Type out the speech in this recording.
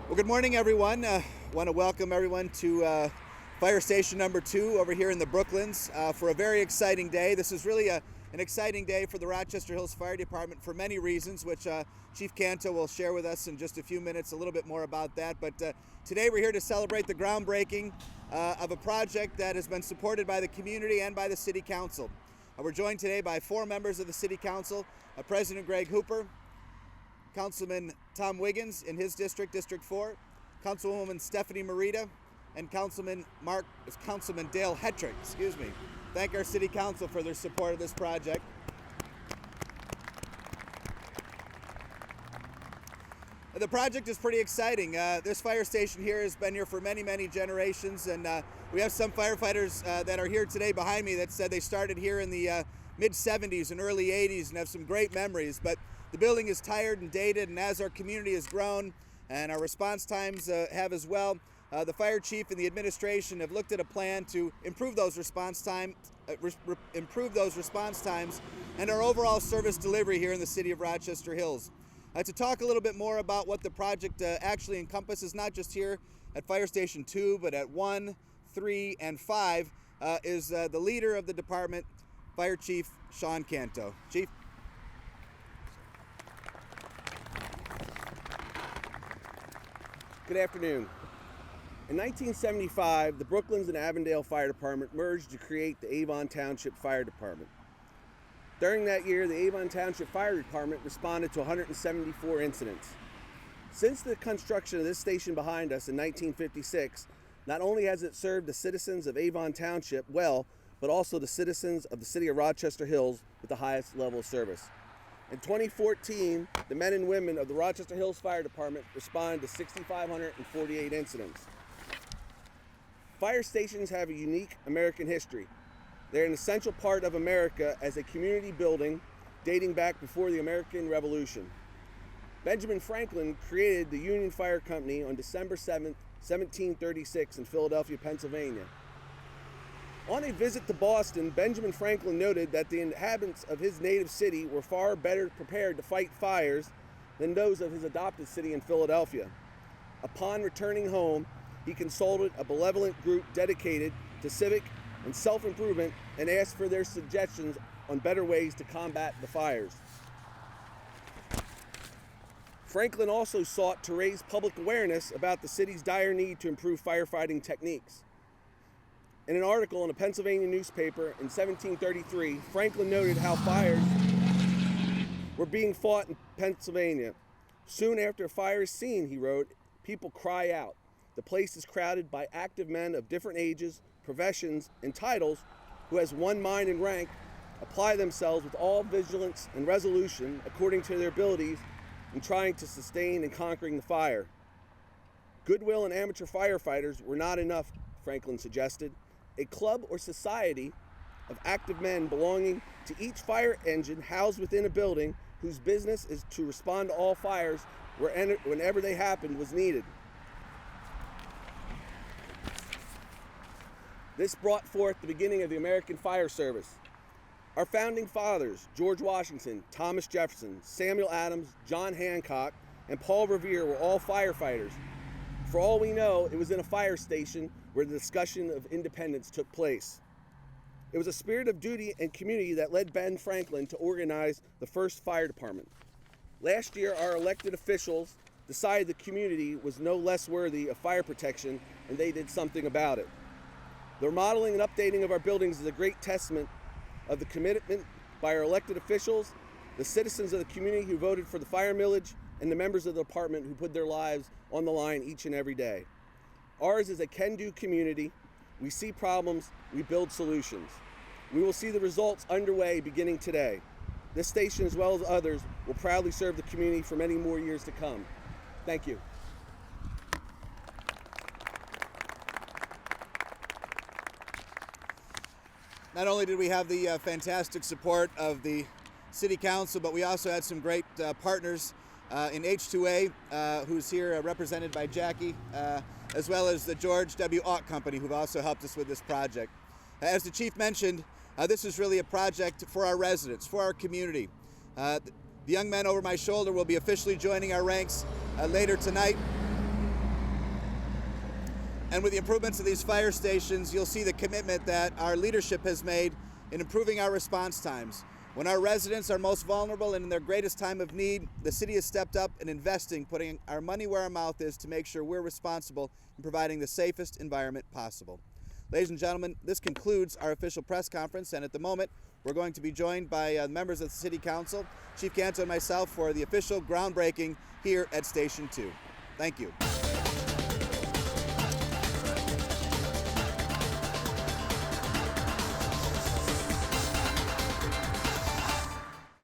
Well, good morning, everyone. Want to welcome everyone to Fire Station number 2 over here in the Brooklands for a very exciting day. This is really an exciting day for the Rochester Hills Fire Department for many reasons, which Chief Canto will share with us in just a few minutes a little bit more about that. But today we're here to celebrate the groundbreaking of a project that has been supported by the community and by the City Council. We're joined today by 4 members of the City Council, President Greg Hooper, Councilman Tom Wiggins in his district, District 4, Councilwoman Stephanie Merida, and Councilman Dale Hetrick, Thank our City Council for their support of this project. The project is pretty exciting. This fire station here has been here for many, many generations, and we have some firefighters that are here today behind me that said they started here in the mid-70s and early 80s and have some great memories, but the building is tired and dated, and as our community has grown and our response times have as well, the fire chief and the administration have looked at a plan to improve those response times and our overall service delivery here in the city of Rochester Hills. To talk a little bit more about what the project actually encompasses, not just here at Fire Station 2, but at 1, 3, and 5, is the leader of the department, Fire Chief Sean Canto. Chief? Good afternoon. In 1975, the Brooklands and Avondale Fire Department merged to create the Avon Township Fire Department. During that year, the Avon Township Fire Department responded to 174 incidents. Since the construction of this station behind us in 1956, not only has it served the citizens of Avon Township well, but also the citizens of the city of Rochester Hills with the highest level of service. In 2014, the men and women of the Rochester Hills Fire Department responded to 6,548 incidents. Fire stations have a unique American history. They're an essential part of America as a community building dating back before the American Revolution. Benjamin Franklin created the Union Fire Company on December 7th, 1736 in Philadelphia, Pennsylvania. On a visit to Boston, Benjamin Franklin noted that the inhabitants of his native city were far better prepared to fight fires than those of his adopted city in Philadelphia. Upon returning home, he consulted a benevolent group dedicated to civic and self-improvement and asked for their suggestions on better ways to combat the fires. Franklin also sought to raise public awareness about the city's dire need to improve firefighting techniques. In an article in a Pennsylvania newspaper in 1733, Franklin noted how fires were being fought in Pennsylvania. Soon after a fire is seen, he wrote, people cry out. The place is crowded by active men of different ages, professions, and titles who, as one mind and rank, apply themselves with all vigilance and resolution according to their abilities in trying to sustain and conquering the fire. Goodwill and amateur firefighters were not enough, Franklin suggested. A club or society of active men belonging to each fire engine housed within a building whose business is to respond to all fires whenever they happened was needed. This brought forth the beginning of the American Fire Service. Our founding fathers, George Washington, Thomas Jefferson, Samuel Adams, John Hancock, and Paul Revere were all firefighters. For all we know, it was in a fire station where the discussion of independence took place. It was a spirit of duty and community that led Ben Franklin to organize the first fire department. Last year, our elected officials decided the community was no less worthy of fire protection, and they did something about it. The remodeling and updating of our buildings is a great testament of the commitment by our elected officials, the citizens of the community who voted for the fire millage, and the members of the department who put their lives on the line each and every day. Ours is a can-do community. We see problems, we build solutions. We will see the results underway beginning today. This station, as well as others, will proudly serve the community for many more years to come. Thank you. Not only did we have the fantastic support of the City Council, but we also had some great partners in H2A, who's here represented by Jackie, as well as the George W. Auk Company, who've also helped us with this project. As the Chief mentioned, this is really a project for our residents, for our community. The young men over my shoulder will be officially joining our ranks later tonight. And with the improvements of these fire stations, you'll see the commitment that our leadership has made in improving our response times. When our residents are most vulnerable and in their greatest time of need, the city has stepped up and investing, putting our money where our mouth is to make sure we're responsible in providing the safest environment possible. Ladies and gentlemen, this concludes our official press conference, and at the moment, we're going to be joined by members of the City Council, Chief Canto and myself, for the official groundbreaking here at Station 2. Thank you.